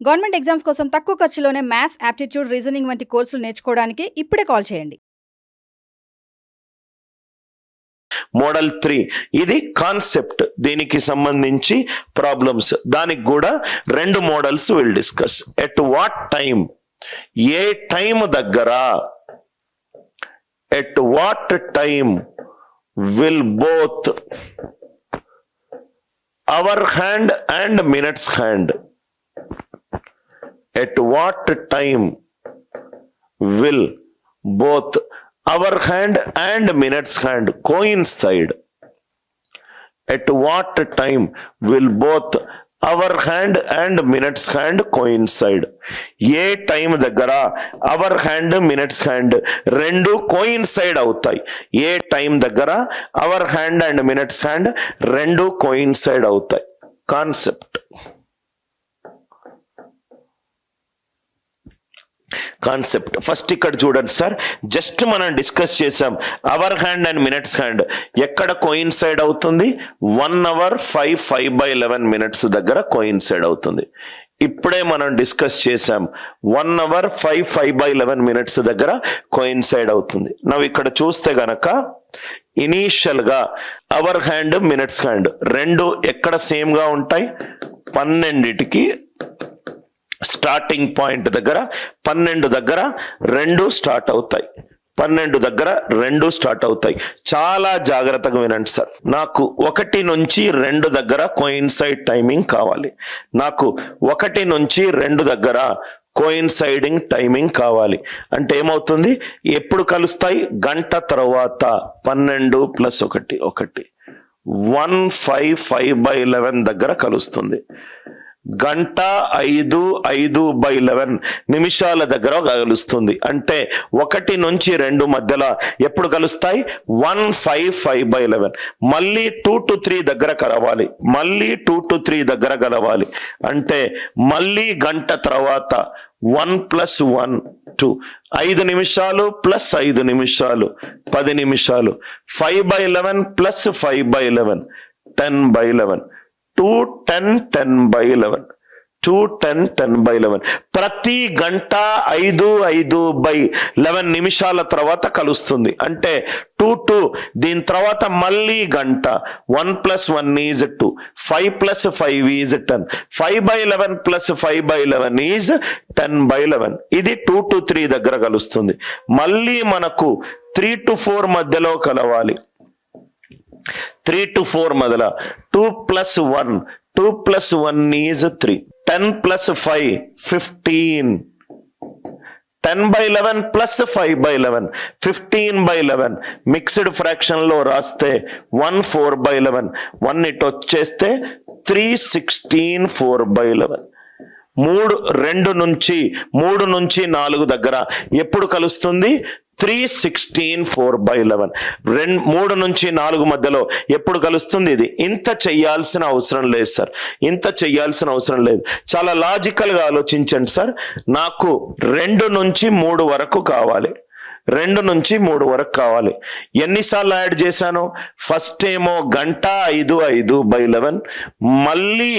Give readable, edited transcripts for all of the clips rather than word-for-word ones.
Government exams కోసం తక్కువ ఖర్చులోనే maths, aptitude, reasoning వంటి కోర్సులు నేర్చుకోవడానికి ఇప్పుడే కాల్ చేయండి. మోడల్ 3 ఇది కాన్సెప్ట్, దీనికి సంబంధించి ప్రాబ్లమ్స్, దానికి కూడా 2 models will discuss. At what time, ఏ టైం దగ్గర, at what time will both our hand and minutes hand, at what time will both our hand and minutes hand coincide? At what time will both our hand and minutes hand coincide? ఏ time దగ్గర hour hand minutes hand రెండు coincide అవుతాయి. ఏ time దగ్గర hour hand and minutes hand రెండు coincide అవుతాయి. Concept first ఇక్కడ చూడండి సార్, జస్ట్ మనం డిస్కస్ చేసాం hour hand and minutes hand ఎక్కడ కోయిన్సైడ్ అవుతుంది, 1 hour 5/11 minutes దగ్గర కోయిన్సైడ్ అవుతుంది. ఇప్పుడే మనం డిస్కస్ చేసాం 1 hour 5/11 minutes దగ్గర కోయిన్సైడ్ అవుతుంది. నవ్వు ఇక్కడ చూస్తే గనక ఇనీషియల్ గా అవర్ హ్యాండ్ మినిట్స్ హ్యాండ్ రెండు ఎక్కడ సేమ్ గా ఉంటాయి, 12కి స్టార్టింగ్ పాయింట్ దగ్గర 12 దగ్గర రెండు స్టార్ట్ అవుతాయి. 12 దగ్గర రెండు స్టార్ట్ అవుతాయి. చాలా జాగ్రత్తగా వినండి సార్. నాకు 1 నుంచి 2 దగ్గర కోయిన్సైడ్ టైమింగ్ కావాలి. నాకు 1 నుంచి 2 దగ్గర కోయిన్సైడింగ్ టైమింగ్ కావాలి. అంటే ఏమవుతుంది, ఎప్పుడు కలుస్తాయి, గంట తర్వాత 12 + 1 1 5/11 దగ్గర కలుస్తుంది. గంట 5/11 నిమిషాల దగ్గర కలుస్తుంది. అంటే 1 నుంచి 2 మధ్యలో ఎప్పుడు కలుస్తాయి, 1 5/11. మళ్ళీ 2 to 3 దగ్గర కలవాలి, మళ్ళీ 2 to 3 దగ్గర కలవాలి. అంటే మళ్ళీ గంట తర్వాత 1 + 1 2, 5 నిమిషాలు ప్లస్ 5 నిమిషాలు 10 నిమిషాలు, 5/11 + 5/11 10/11, 2 10 10/11 2 10 10/11. ప్రతి గంట 5/11 నిమిషాల తర్వాత కలుస్తుంది. అంటే 2 2, దీని తర్వాత మళ్ళీ గంట, 1 + 1 is 2, 5 + 5 is 10, 5/11 + 5/11 is 10/11. ఇది 2 to 3 దగ్గర కలుస్తుంది. మళ్ళీ మనకు 3 to 4 మధ్యలో కలవాలి. 3 to 4 మధ్యలో 2 + 1 2 + 1 is 3, 10 + 5 15, 10/11 + 5/11 15/11. మిక్స్డ్ ఫ్రాక్షన్ లో రాస్తే 1 4/11, 1 ఇటు వచ్చేస్తే 3 16 4/11. 3 నుంచి 4 దగ్గర ఎప్పుడు కలుస్తుంది, 3 16 4/11. 3 నుంచి 4 మధ్యలో ఎప్పుడు కలుస్తుంది ఇది. ఇంత చెయ్యాల్సిన అవసరం లేదు సార్, ఇంత చెయ్యాల్సిన అవసరం లేదు. చాలా లాజికల్ గా ఆలోచించండి సార్. నాకు 2 నుంచి 3 వరకు కావాలి, 2 నుంచి 3 వరకు కావాలి. ఎన్నిసార్లు యాడ్ చేశాను, ఫస్ట్ ఏమో గంట 5/11, మళ్ళీ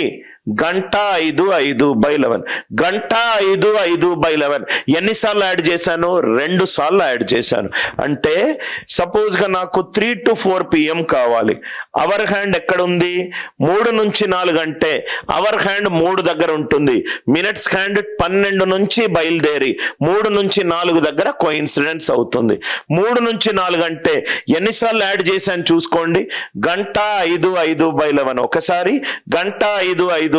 గంట 5/11, గంట 5/11 ఎన్నిసార్లు యాడ్ చేశాను, 2 సార్లు యాడ్ చేశాను. అంటే సపోజ్ గా నాకు 3 to 4 PM కావాలి. అవర్ హ్యాండ్ ఎక్కడ ఉంది, 3 నుంచి 4 అంటే అవర్ హ్యాండ్ 3 దగ్గర ఉంటుంది. మినిట్స్ హ్యాండ్ 12 నుంచి బయలుదేరి 3 నుంచి 4 దగ్గర కోయిన్సిడెన్స్ అవుతుంది. 3 నుంచి 4 అంటే ఎన్నిసార్లు యాడ్ చేశాను చూసుకోండి, గంట 5/11 ఒకసారి, గంట 5/11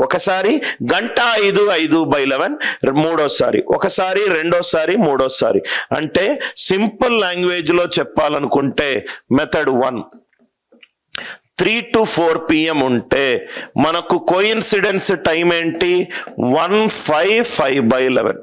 ఒకసారి, గంట 5/11 మూడోసారి, ఒకసారి రెండోసారి మూడోసారి. అంటే సింపుల్ లాంగ్వేజ్ లో చెప్పాలనుకుంటే మెథడ్ 1, 3 to 4 PM ఉంటే మనకు కోయిన్సిడెన్స్ టైం ఏంటి, 1 5 5/11.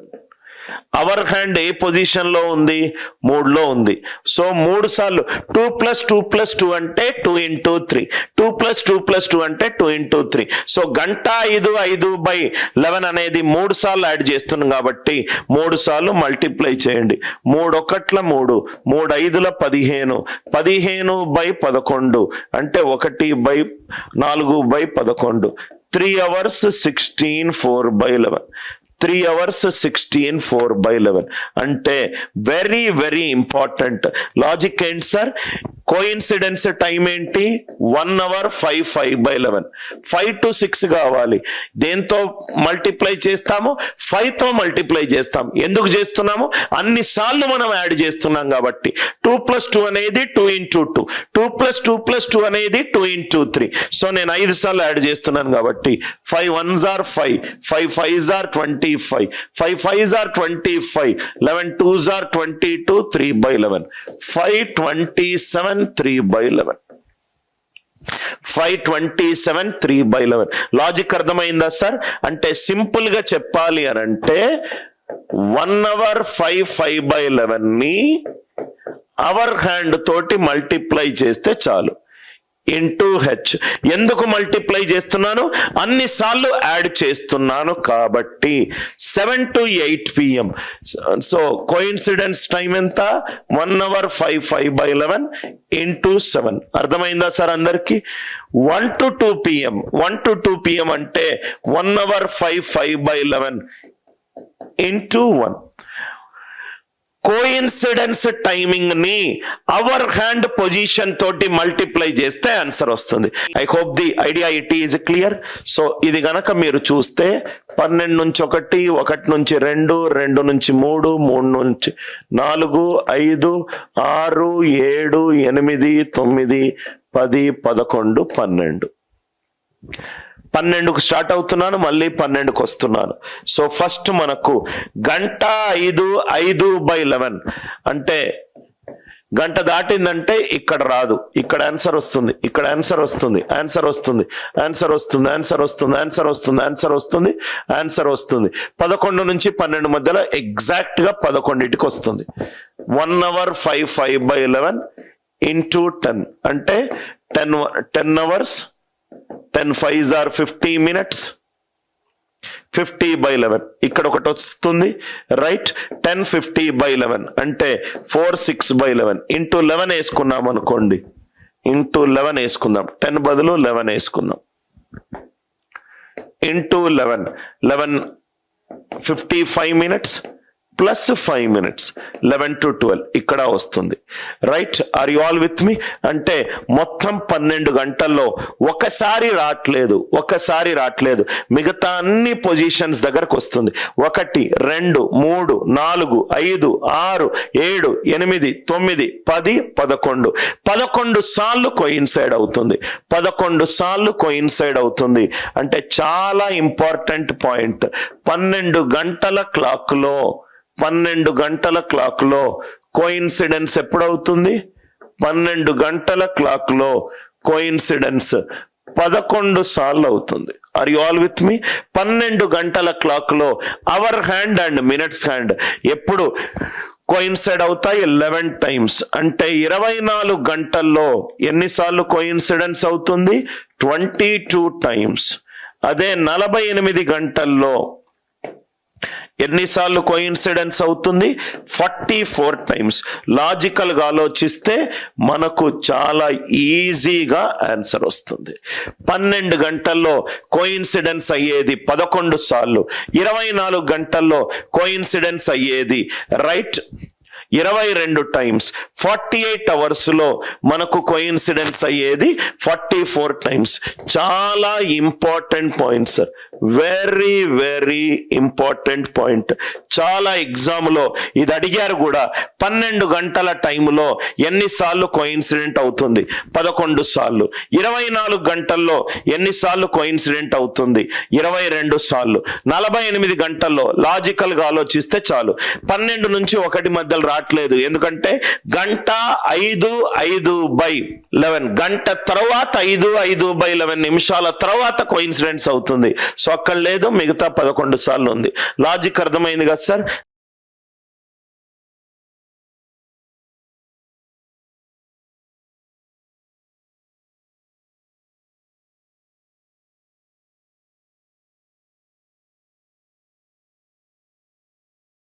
అవర్ హ్యాండ్ ఏ పొజిషన్ లో ఉంది, 3లో ఉంది. సో 3 సార్లు 2 + 2 + 2 అంటే 2 × 3, 2 + 2 + 2 అంటే 2 × 3. సో గంట 5/11 అనేది 3 సార్లు యాడ్ చేస్తున్నాం కాబట్టి 3 సార్లు మల్టిప్లై చేయండి. 3 1 3, 3 5 15, 15/11 అంటే 1/4/11, 3 hours 16 4 by 11. 3 hours 16 4 by 11 అంటే వెరీ వెరీ ఇంపార్టెంట్. లాజిక్ ఏంటి సార్? కోఇన్సిడెన్స్ టైం ఏంటి? 1 hour 5 by 11. 5 to 6 కావాలి. దేంతో మల్టిప్లై చేస్తాము? 5 తో మల్టిప్లై చేస్తాం. ఎందుకు చేస్తున్నాము? అన్ని సార్లు మనం యాడ్ చేస్తున్నాం కాబట్టి. 2 plus 2 అనేది 2 into 2. 2 plus 2 అనేది 2 into 3. సో నేను 5 సార్లు యాడ్ చేస్తున్నాను కాబట్టి 5 1s are 5, 5 5s are 25, 5 5s are 25, 11 2s are 22, 3 by 11. 527 3 by 11. 527 3 by 11. Logic అర్థమైందా సార్? అంటే సింపుల్ గా చెప్పాలి అని అంటే 1 hour 5 by 11 ని అవర్ హ్యాండ్ తోటి మల్టిప్లై చేస్తే చాలు. Into H. ఎందుకు మల్టిప్లై చేస్తున్నాను? అన్ని సార్లు యాడ్ చేస్తున్నాను కాబట్టి. 7 to 8 PM. So coincidence time ఎంత? 1 hour 5 by 11 ఇంటూ 7. అర్థమైందా సార్ అందరికి? 1 to 2 PM. 1 to 2 PM అంటే 1 hour 5 by 11 into 1. Coincidence timing ని అవర్ హ్యాండ్ పొజిషన్ తోటి మల్టిప్లై చేస్తే ఆన్సర్ వస్తుంది. I hope the idea it is clear. So ఇది గనక మీరు చూస్తే 12 నుంచి 1, 1 నుంచి 2, 2 నుంచి 3, 3 నుంచి 4, 5, 6, 7, 8, 9, 10, 11, 12. 12కు స్టార్ట్ అవుతున్నాను, మళ్ళీ 12కు వస్తున్నాను. సో ఫస్ట్ మనకు గంట 5 by 11 అంటే గంట దాటిందంటే ఇక్కడ రాదు, ఇక్కడ ఆన్సర్ వస్తుంది, ఇక్కడ ఆన్సర్ వస్తుంది, ఆన్సర్ వస్తుంది, ఆన్సర్ వస్తుంది, ఆన్సర్ వస్తుంది, ఆన్సర్ వస్తుంది, ఆన్సర్ వస్తుంది, ఆన్సర్ వస్తుంది. 11 నుంచి 12 మధ్యలో ఎగ్జాక్ట్ గా 11కి వస్తుంది. 1 hour 5 by 11 ఇంటూ 10 అంటే 10 hours. 10 5s are 50 minutes. 50 by 11 ఇక్కడ ఒకటి వస్తుంది, రైట్? 10 50 by 11 అంటే 4 6 by 11 ఇంటూ 11 వేసుకున్నాం అనుకోండి. ఇంటూ 11 వేసుకుందాం, 10 బదులు 11 వేసుకుందాం. Into 11 55 minutes plus 5 minutes 11 to 12 ఇక్కడ వస్తుంది, right? Are you all with me? అంటే మొత్తం 12 గంటల్లో ఒకసారి రావట్లేదు, మిగతా అన్ని పొజిషన్స్ దగ్గరకు వస్తుంది. 1 2 3 4 5 6 7 8 9 10 11 11 సార్లు కోయిన్సైడ్ అవుతుంది. 11 సార్లు కోయిన్సైడ్ అవుతుంది అంటే చాలా ఇంపార్టెంట్ పాయింట్. 12 గంటల క్లాక్ లో కోయిన్సిడెన్స్ ఎప్పుడవుతుంది? 12 గంటల క్లాక్ లో కోయిన్సిడెన్స్ 11 సార్లు అవుతుంది. Are you all with me? 12 గంటల క్లాక్ లో hour hand and minutes hand ఎప్పుడు కోయిన్సైడ్ అవుతాయి? 11 times. అంటే 24 గంటల్లో ఎన్నిసార్లు కోయిన్సిడెన్స్ అవుతుంది? 22 times. అదే 48 గంటల్లో ఎన్నిసార్లు కోయిన్సిడెన్స్ అవుతుంది? 44 times. లాజికల్ గా ఆలోచిస్తే మనకు చాలా ఈజీగా ఆన్సర్ వస్తుంది. 12 గంటల్లో కోయిన్సిడెన్స్ అయ్యేది 11 సార్లు, 24 గంటల్లో కోయిన్సిడెన్స్ అయ్యేది, రైట్, 22 times. 48 hours లో మనకు కోయిన్సిడెన్స్ అయ్యేది 44 times. చాలా important point sir, very very important point. చాలా ఎగ్జామ్ లో ఇది అడిగారు కూడా. 12 గంటల టైంలో ఎన్నిసార్లు కోయిన్సిడెంట్ అవుతుంది? 11 సార్లు. 24 గంటల్లో ఎన్నిసార్లు కోయిన్సిడెంట్ అవుతుంది? 22 సార్లు. 48 గంటల్లో లాజికల్ గా ఆలోచిస్తే చాలు. 12 నుంచి 1 మధ్యలో రావట్లేదు, ఎందుకంటే గంట 5 by 11 గంట తర్వాత 5 by 11 నిమిషాల తర్వాత కోయిన్సిడెన్స్ అవుతుంది. సో అక్కడ లేదు, మిగతా 11 సార్లు ఉంది. లాజిక్ అర్థమైంది కదా సార్?